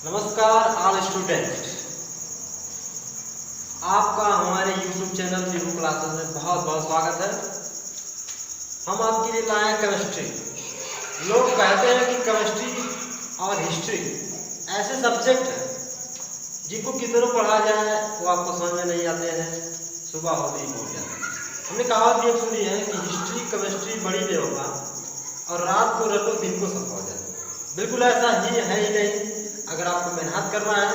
नमस्कार all student, आपका हमारे YouTube चैनल जीरो क्लासेस में बहुत बहुत स्वागत है। हम आपके लिए लाए हैं केमिस्ट्री। लोग कहते हैं कि केमिस्ट्री और हिस्ट्री ऐसे सब्जेक्ट हैं जिनको कितनों पढ़ा जाए वो आपको समझ में नहीं आते हैं, सुबह होते ही भूल जाते हैं। हमने कहावत ये सुनी है कि हिस्ट्री केमिस्ट्री बड़ी बेवफा और रात को रटो दिन को सफा हो जाए। बिल्कुल ऐसा ही है ही नहीं। अगर आपको मेहनत करना है,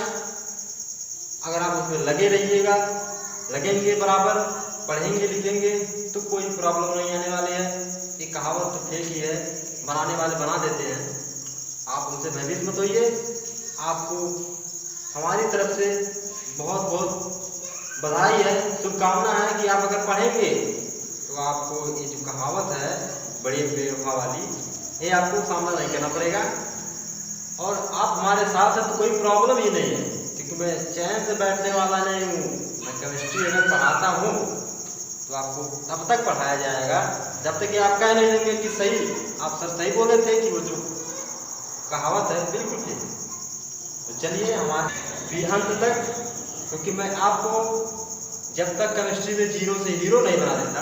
अगर आप उसमें लगे रहिएगा, लगेंगे बराबर, पढ़ेंगे लिखेंगे तो कोई प्रॉब्लम नहीं आने वाली है। ये कहावत तो फेक ही है, बनाने वाले बना देते हैं। आप उनसे भयभीत मत होइए। आपको हमारी तरफ से बहुत बहुत बधाई है, शुभकामना है कि आप अगर पढ़ेंगे तो आपको ये जो कहावत है बड़ी बेवफा वाली, ये आपको सामना नहीं करना पड़ेगा। और आप हमारे साथ हैं तो कोई प्रॉब्लम ही नहीं है, क्योंकि मैं चैन से बैठने वाला नहीं हूँ। मैं केमिस्ट्री अगर पढ़ाता हूँ तो आपको तब तक पढ़ाया जाएगा जब तक कि आप कह नहीं देंगे कि सही, आप सर सही बोले थे कि वो जो कहावत है बिल्कुल ठीक। तो चलिए हमारे भी अंत तक, क्योंकि मैं आपको जब तक केमिस्ट्री में जीरो से हीरो नहीं बना देता,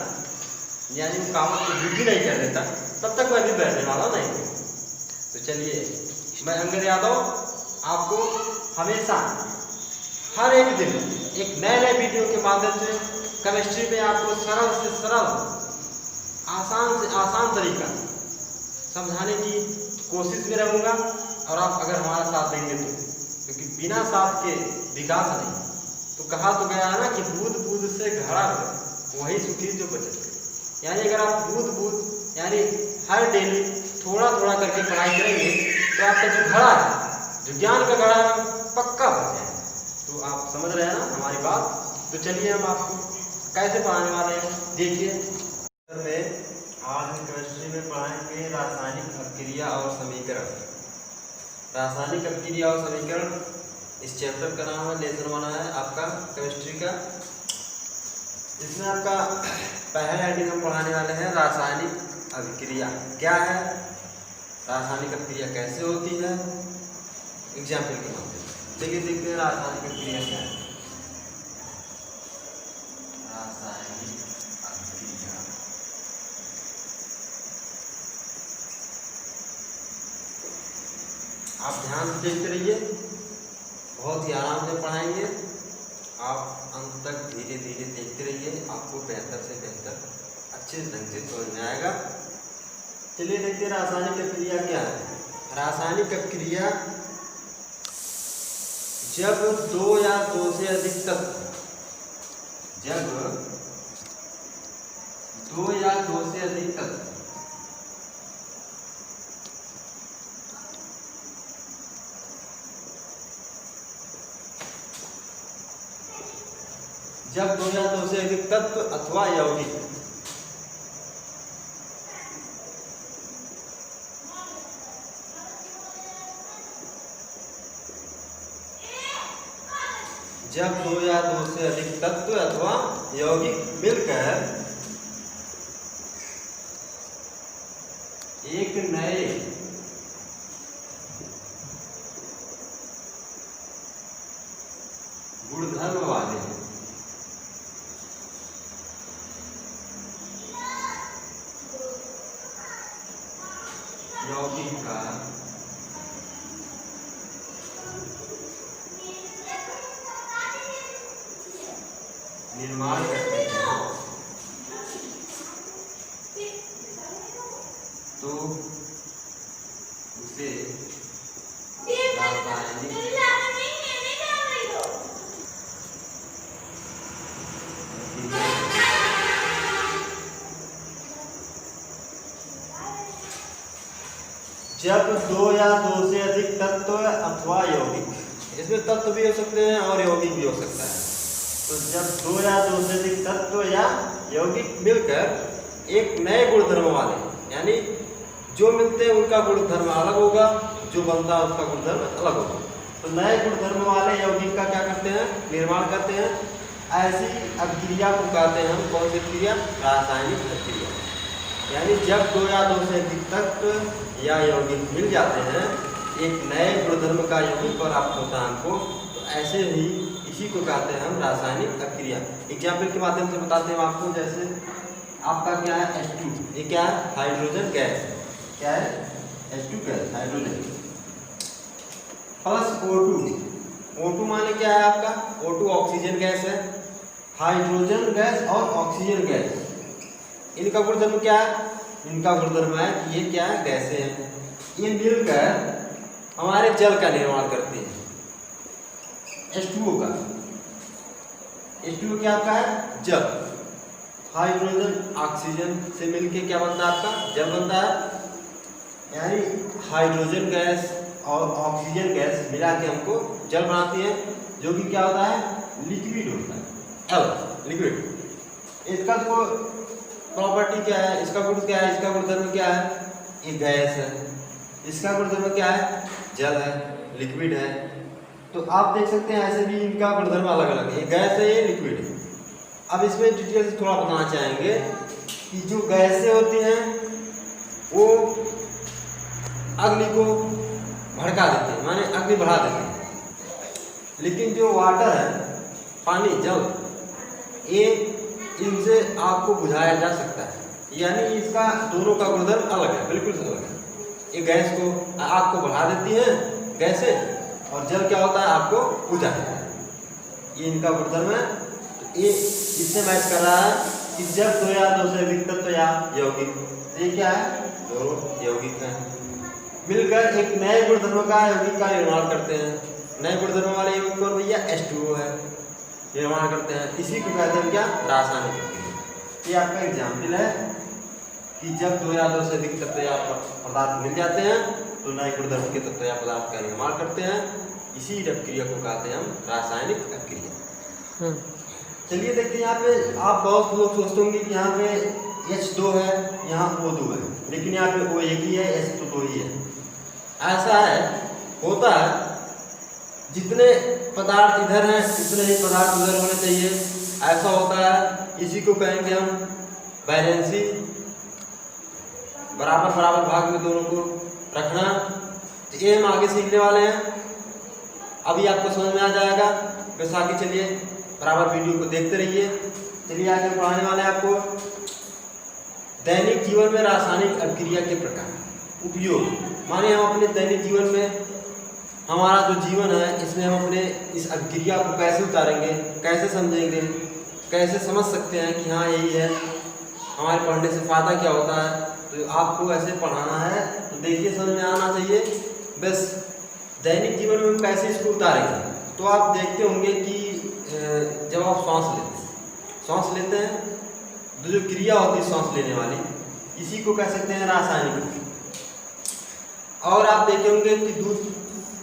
यानी वो कहावत को झूठी नहीं कर देता, तब तक मैं भी बैठने वाला नहीं हूँ। तो चलिए, मैं अंगद यादव आपको हमेशा हर एक दिन एक नए वीडियो के माध्यम से केमिस्ट्री में आपको सरल से सरल, आसान से आसान तरीका समझाने की कोशिश में रहूँगा। और आप अगर हमारा साथ देंगे तो, क्योंकि बिना साथ के विकास नहीं। तो कहा तो गया है ना कि बूंद बूंद से घड़ा हो वही सुखी जो बचे। यानी अगर आप बूंद बूंद यानी हर डेली थोड़ा थोड़ा करके पढ़ाई करेंगे तो आपका जो घड़ा है, जो ज्ञान का घड़ा है, पक्का भर जाए। तो आप समझ रहे हैं ना हमारी बात। तो चलिए हम आपको कैसे पढ़ाने वाले हैं देखिए। आज हम केमिस्ट्री में पढ़ाएंगे रासायनिक अभिक्रिया और समीकरण। रासायनिक अभिक्रिया और समीकरण इस चैप्टर का नाम है, लेसन बना है आपका केमिस्ट्री का। इसमें आपका पहला हेडिंग हम पढ़ाने वाले हैं रासायनिक अभिक्रिया क्या है, रासायनिक अभिक्रिया कैसे होती है, एग्जाम्पल के माध्यम से। देखिए देखते हैं रासायनिक अभिक्रिया क्या है। रासायनिक अभिक्रिया आप ध्यान से देखते रहिए, बहुत ही आराम से पढ़ाएंगे। आप अंत तक धीरे धीरे देखते रहिए, आपको बेहतर से बेहतर अच्छे ढंग से समझ में आएगा। चलिए देखते हैं रासायनिक अभिक्रिया क्या है। रासायनिक अभिक्रिया जब दो या दो से अधिक तत्व, जब दो या दो से अधिक तत्व जब दो या दो से अधिक तत्व अथवा यौगिक जब दो या दो से अधिक तत्व अथवा यौगिक मिलकर एक नए गुणधर्म वाले यौगिक का निर्माण करते हैं तो उसे रासायनिक जब दो या दो से अधिक तत्व अथवा यौगिक, इसमें तत्व भी हो सकते हैं और यौगिक भी हो सकता है। तो जब दो या दो से अधिक तत्व या यौगिक मिलकर एक नए गुणधर्म वाले, यानी जो मिलते हैं उनका गुणधर्म अलग होगा, जो बनता है उसका गुणधर्म अलग होगा। तो नए गुणधर्म वाले यौगिक का क्या करते हैं, निर्माण करते हैं। ऐसी अभिक्रिया को कहते हैं हम, कौन सी क्रिया, रासायनिक अभिक्रिया। यानी जब दो या दो से अधिक तत्व या यौगिक मिल जाते हैं एक नए गुणधर्म का यौगिक और प्राप्त होता है हमको। तो ऐसे ही इसी को कहते हैं हम रासायनिक अभिक्रिया। एग्जाम्पल के माध्यम से बताते हैं आपको। जैसे आपका क्या है H2, ये क्या है हाइड्रोजन गैस, क्या है H2 gas hydrogen plus O2। O2 माने क्या है आपका, O2 ऑक्सीजन गैस है, हाइड्रोजन गैस और ऑक्सीजन गैस, इनका गुणधर्म क्या है, इनका गुणधर्म है कि ये क्या है गैसें हैं, ये मिलकर हमारे जल का निर्माण करते हैं। H2O का, H2O क्या आपका है जल, हाइड्रोजन ऑक्सीजन से मिलके क्या बनता है आपका जल बनता है। यानी हाइड्रोजन गैस और ऑक्सीजन गैस मिला के हमको जल बनाती है, जो कि क्या होता है लिक्विड होता है, एल लिक्विड। इसका तो प्रॉपर्टी क्या है, इसका गुण क्या है, इसका गुणधर्म क्या है, ये गैस है, इसका गुणधर्म क्या है जल है, लिक्विड है। तो आप देख सकते हैं ऐसे भी इनका गुणधर्म अलग अलग है, ये गैस है ये लिक्विड है। अब इसमें डिटेल से थोड़ा बताना चाहेंगे कि जो गैसें होती हैं वो अग्नि को भड़का देते हैं, माने अग्नि बढ़ा देते हैं, लेकिन जो वाटर है पानी जल, ये इनसे आग को बुझाया जा सकता है। यानी इसका दोनों का गुणधर्म अलग है, बिल्कुल अलग है। ये गैस को आग को बढ़ा देती है गैसें, और जल क्या होता है आग को बुझा देता है, ये इनका गुणधर्म है। तो ये इससे मैच कर रहा है कि जब दो या दो से अधिक तत्व या यौगिक, ये क्या है दो यौगिक है, मिलकर एक नए गुणधर्म का यौगिक का निर्माण करते हैं। नए गुणधर्म वाले यौगिक कौन भैया H2O है, निर्माण करते हैं, इसी को कहते हैं क्या रासायनिक अभिक्रिया। ये आपका एग्जाम्पल है कि जब दो या दो से अधिक तत्व या पदार्थ मिल जाते हैं तो नए गुणधर्म के तत्व या पदार्थ का निर्माण करते हैं, इसी अभिक्रिया को कहते हैं हम रासायनिक अभिक्रिया। चलिए देखते हैं यहाँ पे, आप बहुत लोग सोचते होंगे कि यहाँ पे H2 है, यहाँ O2 है, लेकिन यहाँ पे O एक ही है, H तो दो ही है। ऐसा है होता है, जितने पदार्थ इधर हैं उतने ही पदार्थ उधर होने चाहिए, ऐसा होता है। इसी को कहेंगे हम बैलेंसी, बराबर बराबर भाग में दोनों को रखना। तो ये हम आगे सीखने वाले हैं, अभी आपको समझ में आ जाएगा। बस आगे चलिए, बराबर वीडियो को देखते रहिए। चलिए आगे पढ़ाने वाले हैं आपको दैनिक जीवन में रासायनिक अभिक्रिया के प्रकार, उपयोग। माने हम अपने दैनिक जीवन में, हमारा जो जीवन है इसमें हम अपने इस अभिक्रिया को कैसे उतारेंगे, कैसे समझेंगे, कैसे समझ सकते हैं कि हाँ यही है, हमारे पढ़ने से फ़ायदा क्या होता है। तो आपको ऐसे पढ़ाना है तो देखिए समझ में आना चाहिए। बस दैनिक जीवन में हम कैसे इसको उतारेंगे, तो आप देखते होंगे कि जब आप सांस लेते हैं तो जो क्रिया होती है सांस लेने वाली, इसी को कह सकते हैं रासायनिक। और आप देखे होंगे कि दूध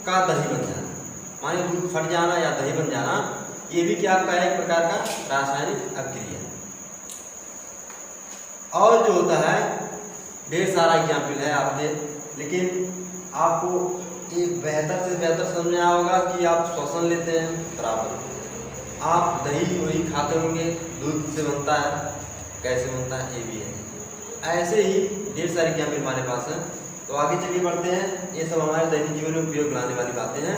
का दही बन जाना, माने दूध फट जाना या दही बन जाना, ये भी क्या आपका एक प्रकार का रासायनिक अभिक्रिया है। और जो होता है ढेर सारा एग्जाम्पल है आपने, लेकिन आपको ये बेहतर से बेहतर समझ में आएगा कि आप श्वसन लेते हैं बराबर, आप दही वही खाते होंगे, दूध से बनता है, कैसे बनता है ये भी है। ऐसे ही ढेर सारे एग्जाम्पल हमारे पास हैं। तो आगे चलिए बढ़ते हैं, ये सब हमारे दैनिक जीवन में उपयोग लाने वाली बातें हैं।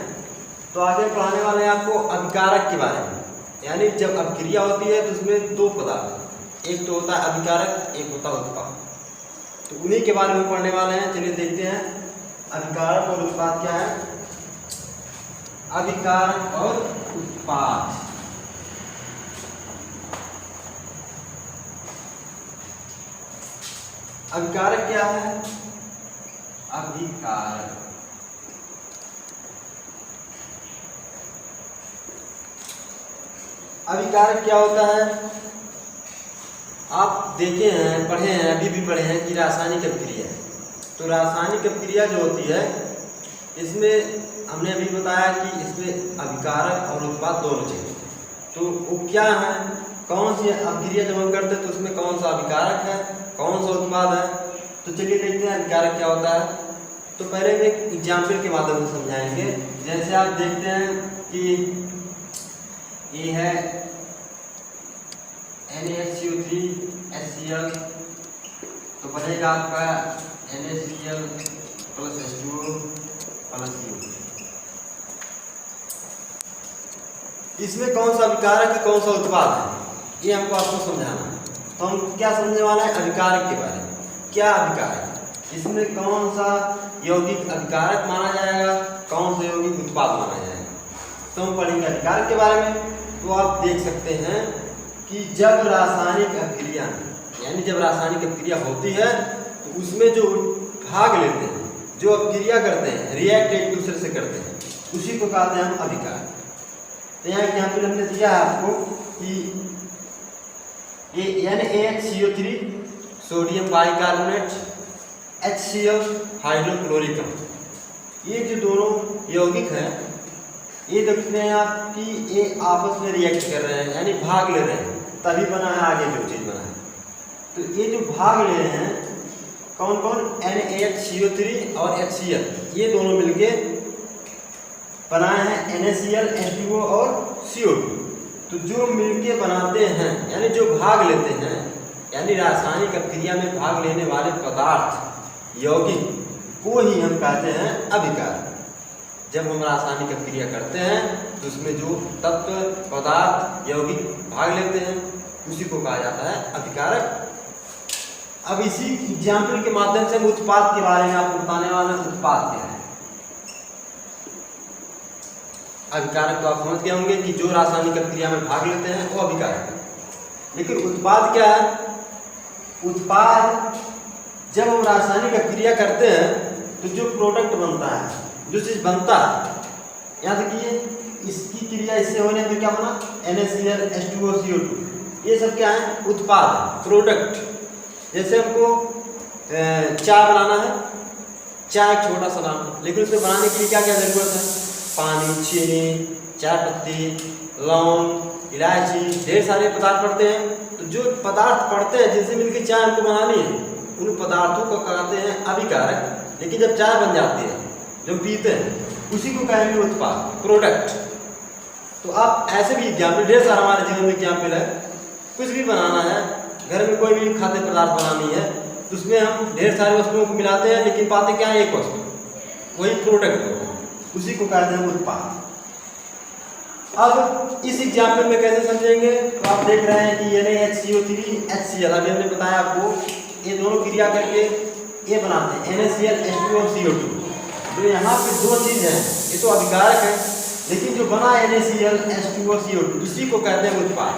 तो आगे पढ़ाने वाले हैं आपको अभिकारक के बारे में। यानी जब अभिक्रिया होती है तो उसमें दो पदार्थ, एक तो होता है अभिकारक, एक होता है उत्पाद। तो उन्हीं के बारे में पढ़ने वाले हैं। चलिए देखते हैं अभिकारक और उत्पाद क्या है। अभिकारक और उत्पाद, अभिकारक क्या है, अभिकारक अभिकारक क्या होता है, आप देखे हैं, पढ़े हैं, अभी भी पढ़े हैं कि रासायनिक अभिक्रिया। तो रासायनिक अभिक्रिया जो होती है इसमें हमने अभी बताया कि इसमें अभिकारक और उत्पाद दोनों चाहिए। तो वो क्या है, कौन सी अभिक्रिया जब हम करते हैं तो उसमें कौन सा अभिकारक है, कौन सा उत्पाद है। तो चलिए देखते हैं अभिकारक क्या होता है। तो पहले हम एक एग्जाम्पल के माध्यम से समझाएंगे। जैसे आप देखते हैं कि ये है NaHCO3 HCl, तो बनेगा आपका NaCl + H2O प्लस यू। इसमें कौन सा अभिकारक है, कौन सा उत्पाद है, ये हमको आपको समझाना है। तो हम क्या समझने वाले हैं, अभिकारक के बारे में। क्या अभिकारक, इसमें कौन सा यौगिक अभिकारक माना जाएगा, कौन सा यौगिक उत्पाद माना जाएगा। तो हम पढ़ेंगे अभिकारक के बारे में। तो आप देख सकते हैं कि जब रासायनिक अभिक्रिया, यानी जब रासायनिक अभिक्रिया होती है तो उसमें जो भाग लेते हैं, जो अभिक्रिया करते हैं, रिएक्ट एक दूसरे से करते हैं, उसी को कहते हैं हम अभिकारक। तो यहाँ पे हमने दिया है आपको कि ये NaHCO3 sodium bicarbonate, HCl hydrochloric, ये जो दोनों यौगिक हैं ये देखते हैं आप कि ये आपस में रिएक्ट कर रहे हैं, यानी भाग ले रहे हैं, तभी बना है आगे जो चीज़ बना है। तो ये जो भाग ले रहे हैं कौन कौन, NaHCO3 और HCl, ये दोनों मिलके बनाए हैं NaCl, H2O और CO2। तो जो मिलके बनाते हैं, यानी जो भाग लेते हैं, यानी रासायनिक अभिक्रिया में भाग लेने वाले पदार्थ, यौगिक को ही हम कहते हैं अभिकारक। जब हम रासायनिक अभिक्रिया करते हैं तो उसमें जो तत्व, पदार्थ, यौगिक भाग लेते हैं उसी को कहा जाता है अभिकारक। अब इसी एग्जाम्पल के माध्यम से हम उत्पाद के बारे में आपको बताने वाले हैं। उत्पाद क्या है, अभिकारक तो आप समझ गए होंगे कि जो रासायनिक अभिक्रिया में भाग लेते हैं वो अभिकारक है। लेकिन उत्पाद क्या है, उत्पाद जब हम रासायनिक अभिक्रिया करते हैं तो जो प्रोडक्ट बनता है, जो चीज़ बनता है, याद रखिए इसकी क्रिया इससे होने पर क्या बना, NaCl, H2O, CO2, ये सब क्या है, उत्पाद, प्रोडक्ट। जैसे हमको चाय बनाना है, चाय एक छोटा सा नाम है, लेकिन उसे बनाने के लिए क्या क्या ज़रूरत है, पानी, चीनी, चाय पत्ती, लौंग, इलायची, ढेर सारे पदार्थ पड़ते हैं। तो जो पदार्थ पड़ते हैं जिनसे मिलकर चाय हमको बनानी है, उन पदार्थों को कहते हैं अभिकारक। लेकिन जब चाय बन जाती है, जो पीते हैं, उसी को कहेंगे उत्पाद, प्रोडक्ट। तो आप ऐसे भी एग्जाम्पल, ढेर सारा हमारे जीवन में एग्जाम्पल है। कुछ भी बनाना है, घर में कोई भी खाद्य पदार्थ बनानी है तो उसमें हम ढेर सारी वस्तुओं को मिलाते हैं, लेकिन पाते क्या है, एक वस्तु, वही प्रोडक्ट होगा, उसी को कहते हैं उत्पाद। अब इस एग्जाम्पल में कैसे समझेंगे, तो आप देख रहे हैं कि NaHCO3, HCl, अभी हमने बताया आपको, ये दोनों क्रिया करके ये बनाते हैं NaCl, H2O, CO2। तो यहाँ पे दो चीज़ है, ये तो अभिकारक है, लेकिन जो बना NaCl, H2O, CO2, इसी को कहते हैं उत्पाद।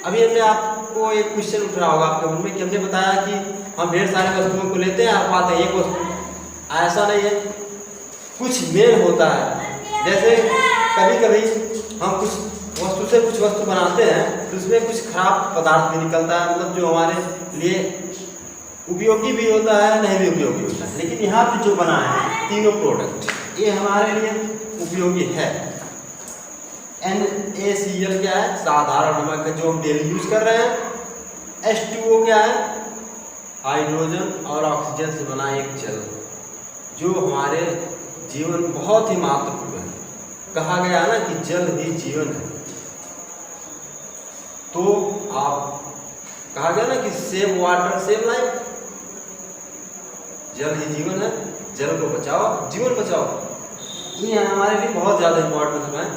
अभी हमने आपको एक क्वेश्चन उठ रहा होगा आपके मन में कि हमने बताया कि हम ढेर सारे वस्तुओं को लेते हैं और पाते हैं एक वस्तु। ऐसा नहीं है, कुछ मेल होता है। जैसे कभी कभी हम कुछ वस्तु से कुछ वस्तु बनाते हैं तो उसमें कुछ खराब पदार्थ भी निकलता है, मतलब जो हमारे लिए उपयोगी भी होता है, नहीं भी उपयोगी होता है। लेकिन यहाँ पे जो बना है तीनों प्रोडक्ट, ये हमारे लिए उपयोगी है। NaCl क्या है, साधारण नमक है जो हम डेली यूज कर रहे हैं। H2O क्या है, हाइड्रोजन और ऑक्सीजन से बना एक जल, जो हमारे जीवन बहुत ही महत्वपूर्ण है। कहा गया है ना कि जल ही जीवन है। तो आप कहा गया ना कि सेव वाटर सेव लाइफ, जल ही जीवन है, जल को बचाओ, जीवन बचाओ। ये हमारे लिए बहुत ज़्यादा इम्पोर्टेंट है।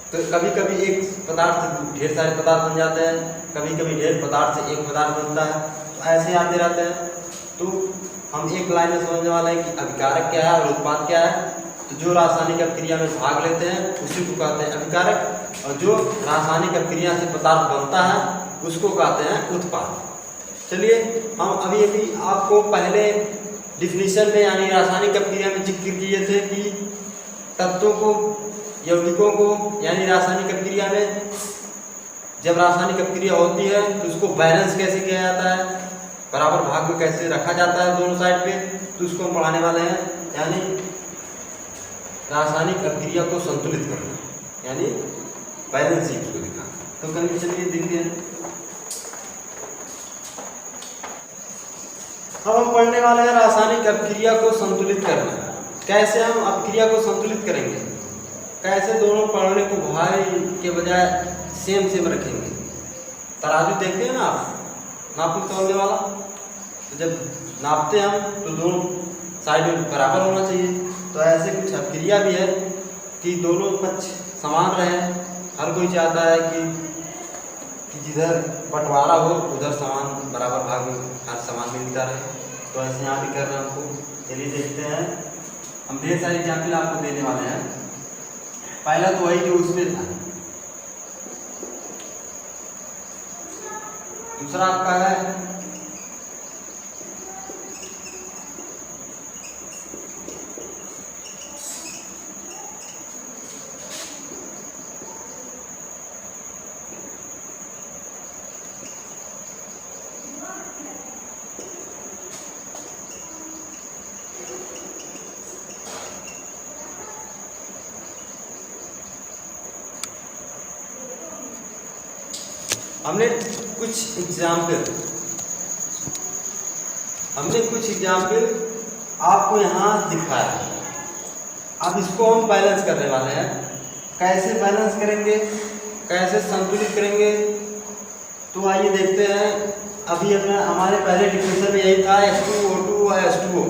तो कभी कभी एक पदार्थ से ढेर सारे पदार्थ बन जाते हैं, कभी कभी ढेर पदार्थ से एक पदार्थ बनता है, तो ऐसे आते रहते हैं। तो हम एक लाइन में समझने वाले हैं कि अभिकारक क्या है और उत्पाद क्या है। तो जो रासायनिक अभिक्रिया में भाग लेते हैं उसी को कहते हैं अभिकारक, और जो रासायनिक अभिक्रिया से पदार्थ बनता है उसको कहते हैं उत्पाद। चलिए हम अभी आपको पहले डिफिनीशन में, यानी रासायनिक अभिक्रिया में जिक्र किए थे कि तत्वों को, यौगिकों को, यानी रासायनिक अभिक्रिया में जब रासायनिक अभिक्रिया होती है तो उसको बैलेंस कैसे किया जाता है, बराबर भाग में कैसे रखा जाता है दोनों साइड पे, तो उसको हम पढ़ाने वाले हैं। यानी रासायनिक अभिक्रिया को संतुलित करना, यानी बैलेंसिंग उसको दिखाना। तो कल चलिए देखते हैं। अब हम पढ़ने वाले हैं रासायनिक अभिक्रिया को संतुलित करना। कैसे हम अभिक्रिया को संतुलित करेंगे, कैसे दोनों पढ़ने को भाई के बजाय सेम सेम रखेंगे। तराजू देखते हैं ना आप, नापने तोलने वाला, तो जब नापते हैं हम तो दोनों साइड में बराबर होना चाहिए। तो ऐसे कुछ अभिक्रिया भी है कि दोनों पक्ष समान रहे। हर कोई चाहता है कि जिधर बंटवारा हो उधर समान बराबर भाग में हर समान मिलता रहे। तो ऐसे यहाँ भी कर रहे हैं हमको। चलिए देखते हैं, हम ढेर सारे एग्जाम्पल आपको देने वाले हैं। पहला तो वही जो उसमें था, दूसरा आपका है हमने कुछ एग्जाम्पल आपको यहाँ दिखाया। अब इसको हम बैलेंस करने वाले हैं। कैसे बैलेंस करेंगे, कैसे संतुलित करेंगे, तो आइए देखते हैं। अभी हमारे पहले डिफिनेशन में यही था H2O2 और H2O।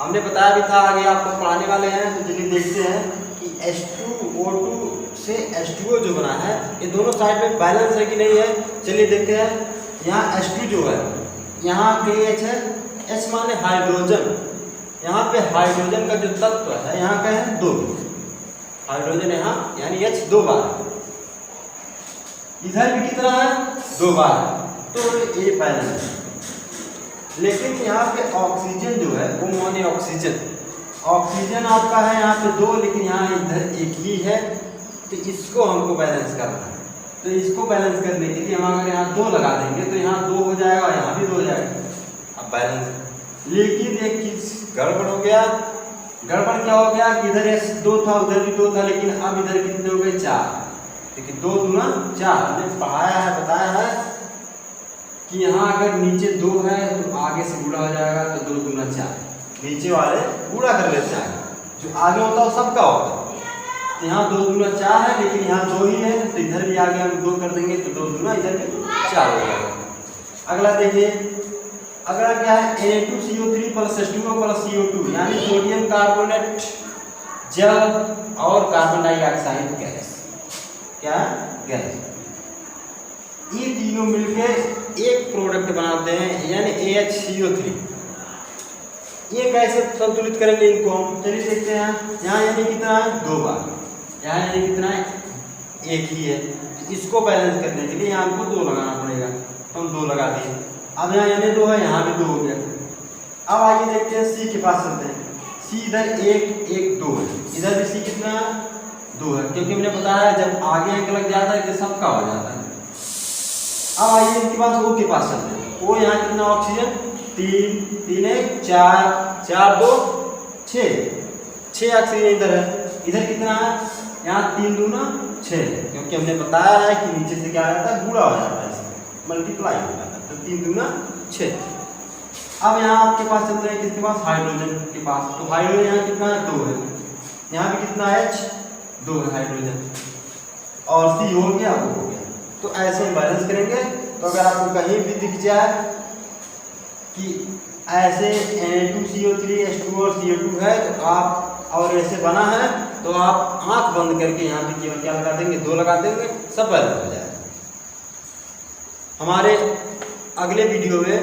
हमने बताया भी था, आगे आपको पढ़ाने वाले हैं। तो चलिए देखते हैं कि H2O2 से H2O जो बना है ये दोनों साइड में बैलेंस है कि नहीं है। चलिए देखते हैं। यहाँ H2 जो है, यहाँ KH है, H माने हाइड्रोजन। यहाँ पे हाइड्रोजन का जो तत्व है यहाँ का है 2 हाइड्रोजन, यहाँ यानी H 2 बार, इधर भी कितना है 2 बार, तो ये बैलेंस है। लेकिन यहाँ पे ऑक्सीजन जो है वो माने ऑक्सीजन आपका है यहाँ पे 2, लेकिन यहाँ इधर 1 ही है। तो इसको हमको बैलेंस करना है। तो इसको बैलेंस करने के लिए हम अगर यहाँ 2 लगा देंगे तो यहाँ 2 हो जाएगा और यहाँ भी 2 हो जाएगा। अब बैलेंस, लेकिन एक चीज गड़बड़ हो गया। गड़बड़ क्या हो गया कि इधर 2 था, उधर भी 2 था, लेकिन अब इधर कितने हो गए 4। लेकिन 2 दूना 4। हमने पढ़ाया है, बताया है कि यहाँ अगर नीचे 2 है तो आगे से गुणा हो जाएगा, तो 2 दूना 4। नीचे वाले गुणा कर लेते हैं, जो आगे होता है सबका होता है। यहाँ 2 दूना 4 है, लेकिन यहाँ 2 ही है, तो इधर भी आगे हम 2 कर देंगे तो 2 दूना इधर भी 4 हो जाएगा। अगला देखिए, अगला क्या है Na2CO3 plus H2O plus CO2, यानी सोडियम कार्बोनेट जल और कार्बन डाइऑक्साइड गैस। क्या गैस, ये तीनों मिलकर एक प्रोडक्ट बनाते हैं यानी AHCO3। ये कैसे संतुलित करेंगे इनको हम, चलिए देखते हैं। यहाँ यानी कितना है 2 बार, यहाँ यानी कितना है 1 ही है। तो इसको बैलेंस करने के लिए यहाँ हमको 2 लगाना पड़ेगा, तो हम 2 लगा दिए। अब यहाँ यानी 2 है, यहाँ भी 2 हो गया। अब आगे देखते हैं, C के पास चलते हैं। C इधर 1 2 है, इधर भी C कितना है 2 है, क्योंकि मैंने बताया जब आगे अंक लग जाता है तो सबका हो जाता है। अब आइए इसके पास O के पास चलते हैं। O यहाँ कितना ऑक्सीजन 3 1 4 4 2 6 ऑक्सीजन इधर है। इधर कितना है, यहाँ 3 दूना 6, क्योंकि हमने बताया है कि नीचे से क्या आता है गुणा हो जाता है, मल्टीप्लाई हो जाता है, तो 3 दूना 6। अब यहाँ आपके पास चलते हैं किसके पास, हाइड्रोजन के पास। तो हाइड्रोजन यहाँ कितना है 2 है, यहाँ भी कितना H 2 है हाइड्रोजन, और C हो गया वो हो गया। तो ऐसे हम बैलेंस करेंगे। तो अगर आपको कहीं भी दिख जाए कि ऐसे Na2CO3 H2O और CO2 है तो आप, और ऐसे बना है, तो आप आंख बंद करके यहाँ पे केवल क्या लगा देंगे 2 लगा देंगे, सब बैलेंस हो जाएगा। हमारे अगले वीडियो में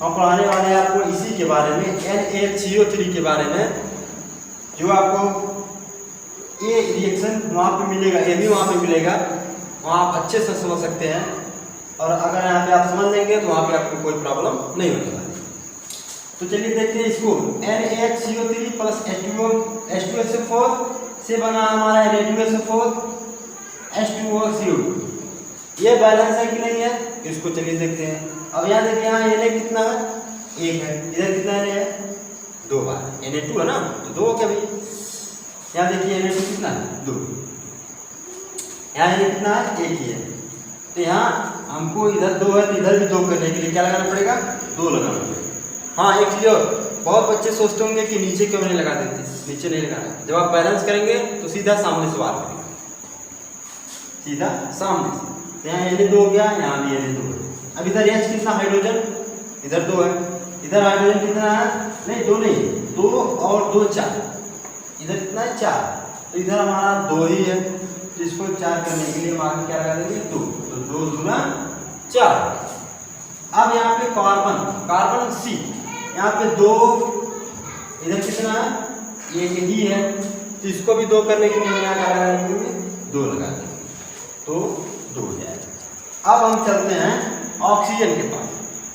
हम पढ़ाने वाले हैं आपको इसी के बारे में, NaCO3 के बारे में, जो आपको ये रिएक्शन वहाँ पे मिलेगा, ये भी वहाँ पे मिलेगा, वहाँ आप अच्छे से समझ सकते हैं। और अगर यहाँ पे आप समझ लेंगे तो वहाँ पे आपको कोई प्रॉब्लम नहीं होने वाली। तो चलिए देखते हैं इसको। NaCO3 प्लस H2SO4 से बना हमारा Na2SO4 H2O CO2। ये बैलेंस है कि नहीं है, इसको चलिए देखते हैं। अब यहाँ देखिए, यहाँ Na कितना है 1 है, इधर कितना है 2 बार, Na2 है ना, तो 2 क्या भाई। यहाँ देखिए Na2 कितना है 2, यहाँ Na कितना है 1 ही है। तो यहाँ हमको इधर 2 है, तो इधर भी 2 करने के लिए क्या लगाना पड़ेगा 2 लगाना पड़ेगा। हाँ, एक चीज और, बहुत बच्चे सोचते होंगे कि नीचे क्यों नहीं लगा देते, नीचे नहीं लगाना। जब आप बैलेंस करेंगे तो सीधा सामने से वार करेंगे, सीधा सामने से। तो यहाँ Na 2 हो गया, यहाँ भी Na 2 है। अब इधर H कितना हाइड्रोजन, इधर 2 है, इधर हाइड्रोजन कितना है, नहीं 2 नहीं, 2 और 2 4, इधर कितना है 4, तो इधर हमारा 2 ही है, तो इसको 4 करने के लिए हम आगे क्या लगा देंगे 2, तो 2 दूना 4। अब यहाँ पे कार्बन C, यहाँ पे 2, इधर कितना है 1 ही है, तो इसको भी 2 करने के लिए हम यहाँ क्या लगा देंगे 2 लगा देंगे, तो 2 हो जाएगा। अब हम चलते हैं ऑक्सीजन के पास।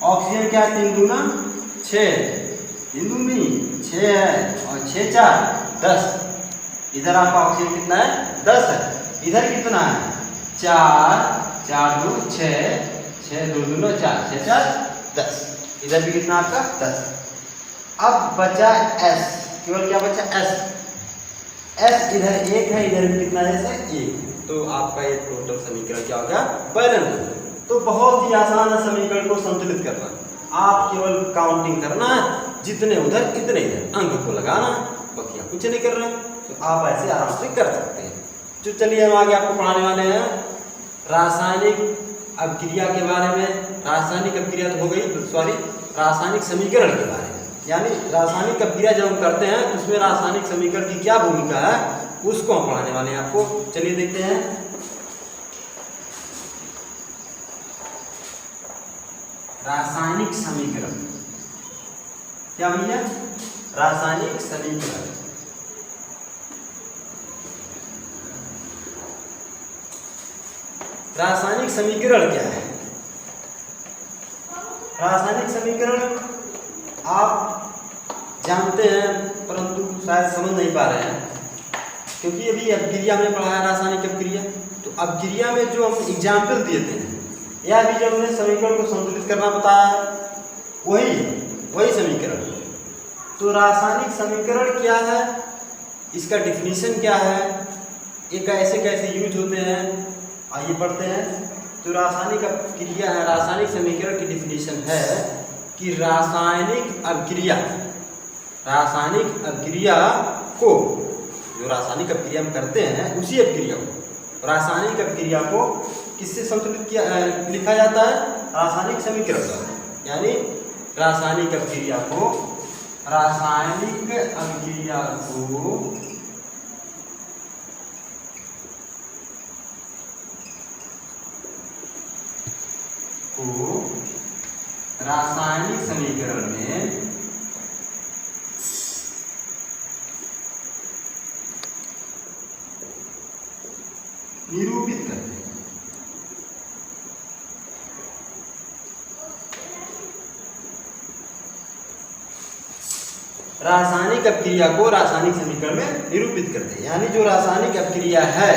ऑक्सीजन क्या है 3 दूना 6, 3 दूनी 6 है और 6 4 10, इधर आपका ऑक्सीजन कितना है 10 है, इधर कितना है 4, 4 2 6, 6 2 2 4, 6 4 10, इधर भी कितना आपका 10। अब बचा S, केवल क्या बचा S इधर 1 है, इधर भी कितना है 1, तो आपका ये टोटल समीकरण क्या हो गया बैलेंस। तो बहुत ही आसान है समीकरण को संतुलित करना, आप केवल काउंटिंग करना है, जितने उधर इतने इधर, अंक को लगाना, बाकी कुछ नहीं कर रहे हैं, तो आप ऐसे आराम से कर सकते हैं। तो चलिए हम आगे आपको पढ़ाने वाले हैं रासायनिक अभिक्रिया के बारे में। रासायनिक अभिक्रिया तो हो गई, सॉरी रासायनिक समीकरण के बारे में, यानी रासायनिक अभिक्रिया जब हम करते हैं तो उसमें रासायनिक समीकरण की क्या भूमिका है उसको हम पढ़ाने वाले हैं आपको। चलिए देखते हैं। रासायनिक समीकरण क्या भैया, रासायनिक समीकरण। रासायनिक समीकरण क्या है? रासायनिक समीकरण आप जानते हैं परंतु शायद समझ नहीं पा रहे हैं, क्योंकि अभी अभिक्रिया में पढ़ा है रासायनिक अभिक्रिया, तो अभिक्रिया में जो हम एग्जाम्पल दिए थे या भी जब हमने समीकरण को संतुलित करना बताया है वही समीकरण। तो रासायनिक समीकरण क्या है, इसका डिफिनीशन क्या है, ये कैसे कैसे यूज होते हैं, आइए पढ़ते हैं। तो रासायनिक अभिक्रिया है, रासायनिक समीकरण की डिफिनीशन है कि रासायनिक अभिक्रिया को, जो रासायनिक अभिक्रिया हम करते हैं उसी अभिक्रिया को, रासायनिक अभिक्रिया को किससे संतुलित किया लिखा जाता है, रासायनिक समीकरण द्वारा। यानी रासायनिक अभिक्रिया को रासायनिक समीकरण में निरूपित करते हैं। रासायनिक अभिक्रिया को रासायनिक समीकरण में निरूपित करते हैं। यानी जो रासायनिक अभिक्रिया है,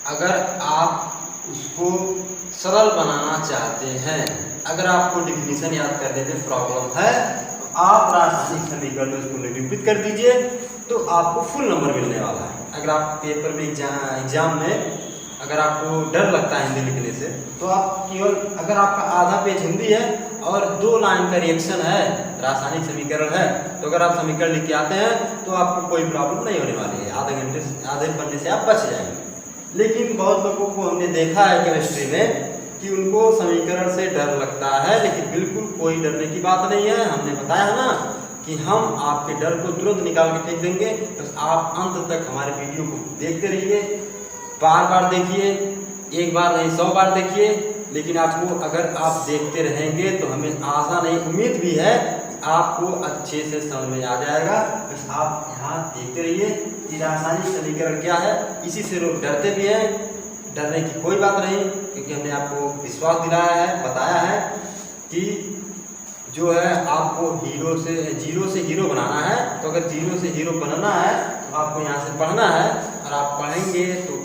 अगर आप उसको सरल बनाना चाहते हैं, अगर आपको डिफिनीशन याद करने में प्रॉब्लम है, तो आप रासायनिक समीकरण में उसको निरूपित कर दीजिए, तो आपको फुल नंबर मिलने वाला है। अगर आप पेपर में एग्जाम में अगर आपको डर लगता है हिंदी लिखने से, तो आप केवल, अगर आपका आधा पेज हिंदी है और 2 लाइन का रिएक्शन है, रासायनिक समीकरण है, तो अगर आप समीकरण लिख के आते हैं तो आपको कोई प्रॉब्लम नहीं होने वाली है, आधे पन्ने से आप बच जाएंगे। लेकिन बहुत लोगों को हमने देखा है केमिस्ट्री में कि उनको समीकरण से डर लगता है, लेकिन बिल्कुल कोई डरने की बात नहीं है। हमने बताया ना कि हम आपके डर को तुरंत निकाल के फेंक देंगे, बस आप अंत तक हमारे वीडियो को देखते रहिए, बार बार देखिए, एक बार नहीं 100 बार देखिए, लेकिन आपको अगर आप देखते रहेंगे तो हमें आशा नहीं, उम्मीद भी है आपको अच्छे से समझ में आ जाएगा। बस आप यहाँ देखते रहिए कि रासायनिक समीकरण क्या है। इसी से लोग डरते भी हैं, डरने की कोई बात नहीं, क्योंकि हमने आपको विश्वास दिलाया है, बताया है कि जो है आपको जीरो से हीरो बनाना है। तो अगर जीरो से हीरो बनना है तो आपको यहाँ से पढ़ना है, और आप पढ़ेंगे तो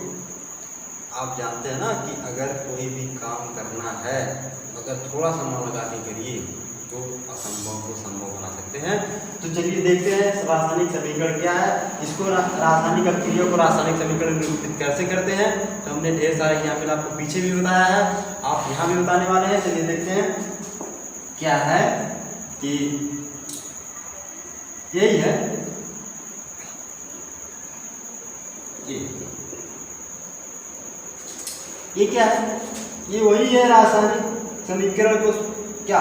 आप जानते हैं ना कि अगर कोई भी काम करना है, अगर थोड़ा सा मन लगा के करिए तो असंभव को संभव बना सकते हैं। तो चलिए देखते हैं रासायनिक समीकरण क्या है, इसको रासायनिक अभिक्रिया को रासायनिक समीकरण निरूपित कैसे करते हैं। तो हमने ढेर सारे यहाँ पे आपको पीछे भी बताया है, आप यहाँ भी बताने वाले हैं। चलिए देखते हैं क्या है कि यही है, ये क्या है, ये वही है रासायनिक समीकरण को, क्या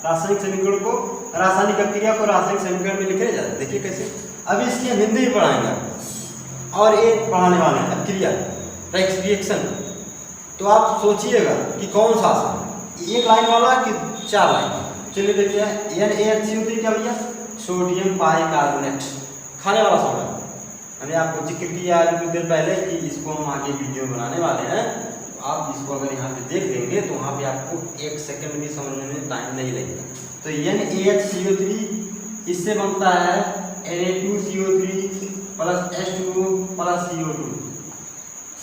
रासायनिक समीकरण को रासायनिक अभिक्रिया को रासायनिक समीकरण में लिखे जाते हैं। देखिए कैसे, अभी इसकी हम हिंदी भी पढ़ाएंगे आपको, और ये पढ़ाने वाले हैं अभिक्रिया रिएक्शन। तो आप सोचिएगा कि कौन सा आसान, एक लाइन वाला कि 4 लाइन। चलिए देखिए, NaHCO3 क्या भैया, सोडियम बाइकार्बोनेट, खाने वाला सोडा। मैंने आपको जिक्र किया कुछ देर पहले कि इसको हम आगे वीडियो बनाने वाले हैं। आप इसको अगर यहाँ पे देख लेंगे तो वहाँ पे आपको 1 सेकंड भी समझने में टाइम नहीं लगेगा। तो NaHCO3 इससे बनता है Na2CO3 plus H2O plus CO2।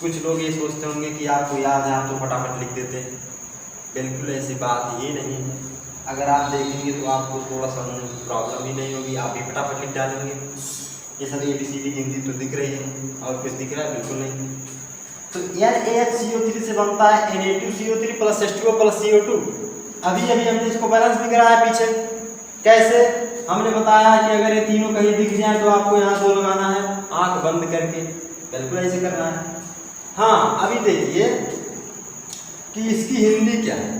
कुछ लोग ये सोचते होंगे कि आपको याद है, आप तो फटाफट लिख देते हैं। बिल्कुल ऐसी बात ही नहीं है। अगर आप देखेंगे तो आपको थोड़ा सा प्रॉब्लम ही नहीं होगी, आप भी फटाफट लिख डालेंगे। ये सब ABCD गिनती तो दिख रही है, और कुछ दिख रहा है? बिल्कुल नहीं। तो NaHCO3 से बनता है Na2CO3 plus H2O plus CO2। अभी हमने इसको बैलेंस भी कराया पीछे। कैसे? हमने बताया कि अगर ये तीनों कहीं दिख जाए तो आपको यहाँ 2 लगाना है, आंख बंद करके। बिल्कुल ऐसे करना है। हाँ, अभी देखिए कि इसकी हिंदी क्या है।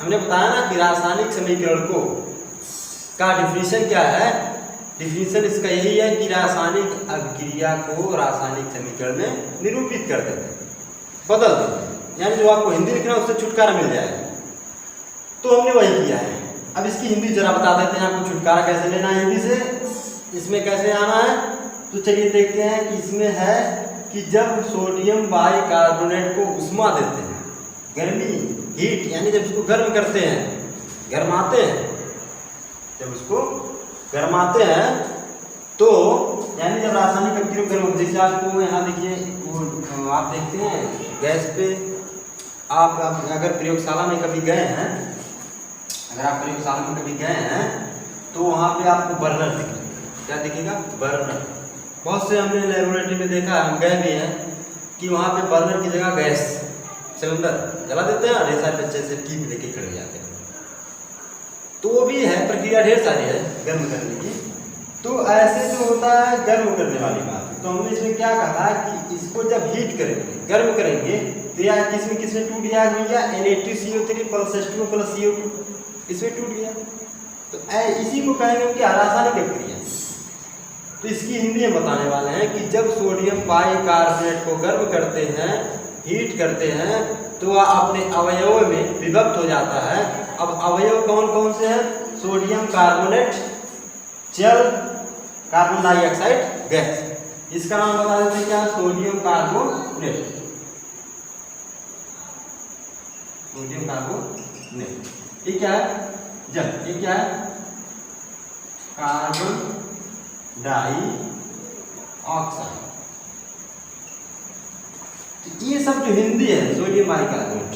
हमने बताया ना कि रासायनिक समीकरण को का डिफिनीशन क्या है। डिफिनीशन इसका यही है कि रासायनिक अभिक्रिया को रासायनिक समीकरण में निरूपित कर देते हैं, बदल देते हैं। यानी जो आपको हिंदी लिखना है उससे छुटकारा मिल जाएगा। तो हमने वही किया है। अब इसकी हिंदी जरा बता देते हैं आपको, छुटकारा कैसे लेना है हिंदी से, इसमें कैसे आना है। तो चलिए देखते हैं कि इसमें है कि जब सोडियम बाइकार्बोनेट को उष्मा देते हैं, गर्मी, हीट, यानी जब इसको गर्म करते हैं, गरमाते हैं, जब उसको गरमाते हैं तो यानी जब रासायनिक अभिक्रिया गर्म, जैसे आपको यहाँ देखिए, आप देखते हैं गैस पे, आप अगर प्रयोगशाला में कभी गए हैं, अगर आप प्रयोगशाला में कभी गए हैं तो वहाँ पे आपको बर्नर दिखेगा। क्या दिखेगा? बर्नर। बहुत से हमने लेबोरेटरी में देखा, हम गए भी हैं कि वहाँ पे बर्नर की जगह गैस सिलेंडर जला देते हैं और ढेर सारे बच्चे से टीप लेके खड़े जाते हैं। तो वो भी है, प्रक्रिया ढेर सारी है गर्म करने की। तो ऐसे जो होता है गर्म करने वाली बात, तो हमने इसमें क्या कहा कि इसको जब हीट करेंगे, गर्म करेंगे, तो यार किसमें टूट गया भैया, Na2CO3 plus H2O plus CO2, इसमें टूट गया। तो इसी को कहेंगे कि रासायनिक अभिक्रिया। तो इसकी हिंदी में बताने वाले हैं कि जब सोडियम बाइकार्बोनेट को गर्म करते हैं, हीट करते हैं, तो वह अपने अवयव में विभक्त हो जाता है। अब अवयव कौन कौन से हैं? सोडियम कार्बोनेट, जल, कार्बन डाइऑक्साइड गैस। इसका नाम बता देते हैं क्या? Sodium carbonate. सोडियम कार्बोनेट ये क्या है? जल। ये क्या है? Carbon dioxide. तो ये सब जो हिंदी है सोडियम बाइकार्बोनेट,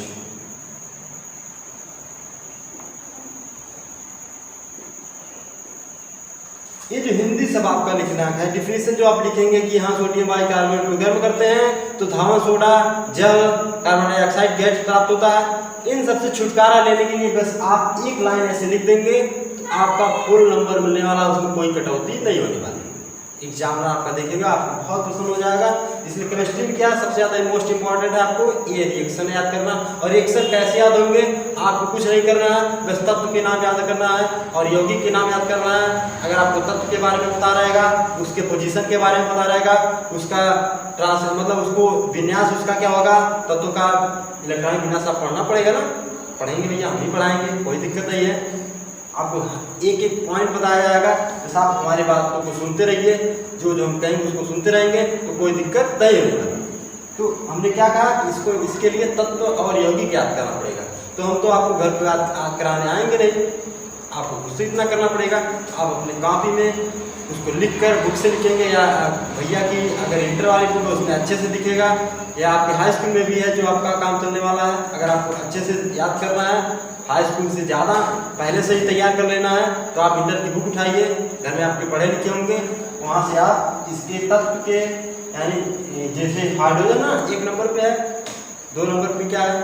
ये जो हिंदी सब आपका लिखना है। डिफिनीशन जो आप लिखेंगे कि हाँ सोडियम बाइकार्बोनेट को गर्म करते हैं तो धावन सोडा, जल, कार्बन डाइऑक्साइड गैस प्राप्त होता है। इन सबसे छुटकारा लेने के लिए बस आप 1 लाइन ऐसे लिख देंगे तो आपका फुल नंबर मिलने वाला, उसमें कोई कटौती नहीं होने वाली। एग्जामिनर आपका देखेगा, आपको बहुत पसंद हो जाएगा। इसलिए केमिस्ट्री में क्या सबसे ज़्यादा मोस्ट इंपॉर्टेंट है, आपको ये रिएक्शन याद करना। और रिएक्शन कैसे याद होंगे? आपको कुछ नहीं करना है, बस तत्व के नाम याद करना है और यौगिक के नाम याद करना है। अगर आपको तत्व के बारे में पता रहेगा, उसके पोजीशन के बारे में पता रहेगा, उसका मतलब उसको विन्यास उसका क्या होगा, तत्व का इलेक्ट्रॉनिक विन्यास आप पढ़ना पड़ेगा ना। पढ़ेंगे भैया, हम ही पढ़ाएंगे, कोई दिक्कत नहीं है। आपको एक एक पॉइंट बताया जाएगा, बस आप हमारी बातों को सुनते रहिए, जो जो हम कहेंगे उसको सुनते रहेंगे तो कोई दिक्कत नहीं होगा। तो हमने क्या कहा कि इसके लिए तत्व और यौगिक याद करना पड़ेगा। तो हम तो आपको घर पर याद कराने आएंगे नहीं, आपको खुद से इतना करना पड़ेगा। आप अपने कॉपी में उसको लिख कर बुक से लिखेंगे, या भैया की अगर इंटर वाली बुक है उसमें अच्छे से दिखेगा, या आपके हाई स्कूल में भी है जो आपका काम चलने वाला है। अगर आपको अच्छे से याद करना है, हाई स्कूल से ज़्यादा पहले से ही तैयार कर लेना है, तो आप इंटर की बुक उठाइए, घर में आपके पढ़े लिखे होंगे, वहाँ से आप इसके तत्व के, यानी जैसे हाइड्रोजन ना 1 नंबर पे है, 2 नंबर पे क्या है,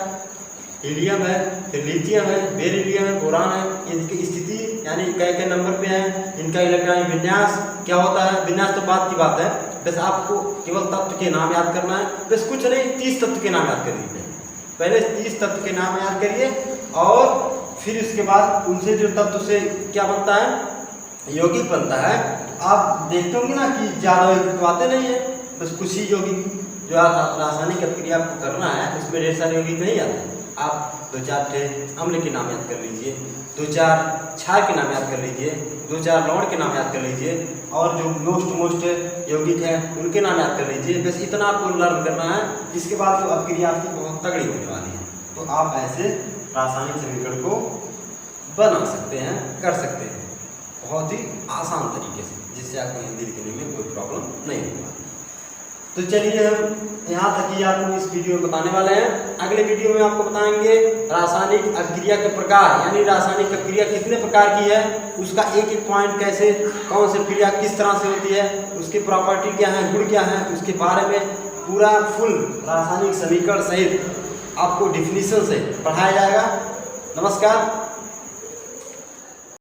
हीलियम है, फिर लिथियम है, बेरिलियम है, बोरान है, इनकी स्थिति यानी कई नंबर पे है, इनका इलेक्ट्रॉनिक विन्यास क्या होता है। विन्यास तो बात की बात है, बस आपको केवल तत्व के नाम याद करना है, बस कुछ नहीं, 30 तत्व के नाम याद कर लीजिए। पहले 30 तत्व के नाम याद करिए और फिर इसके बाद उनसे जो तत्व से क्या बनता है, यौगिक बनता है। आप देखते होंगे ना कि ज़्यादा यौगिक तो आते नहीं है, बस कुछ ही यौगिक जो रासायनिक अभिक्रिया आपको करना है उसमें ढेर सारे यौगिक नहीं आते। आप 2-4 थे अम्ल के नाम याद कर लीजिए, 2-4 क्षार के नाम याद कर लीजिए, 2-4 लवण के नाम याद कर लीजिए, और जो मोस्ट यौगिक है उनके नाम याद कर लीजिए। बस इतना आपको लर्न करना है। इसके बाद तो अभिक्रिया आपकी बहुत तगड़ी होने वाली है। तो आप ऐसे रासायनिक समीकरण को बना सकते हैं, कर सकते हैं बहुत ही आसान तरीके से, जिससे आपको हिंदी लिखने में कोई प्रॉब्लम नहीं होगा। तो चलिए हम यहाँ तक ही आपको इस वीडियो में बताने वाले हैं। अगले वीडियो में आपको बताएंगे रासायनिक अभिक्रिया के प्रकार, यानी रासायनिक अभिक्रिया कितने प्रकार की है, उसका एक एक पॉइंट कैसे, कौन सी क्रिया किस तरह से होती है, उसकी प्रॉपर्टी क्या है, गुण क्या है, उसके बारे में पूरा फुल रासायनिक समीकरण सहित आपको डिफिनीशन से पढ़ाया जाएगा। नमस्कार।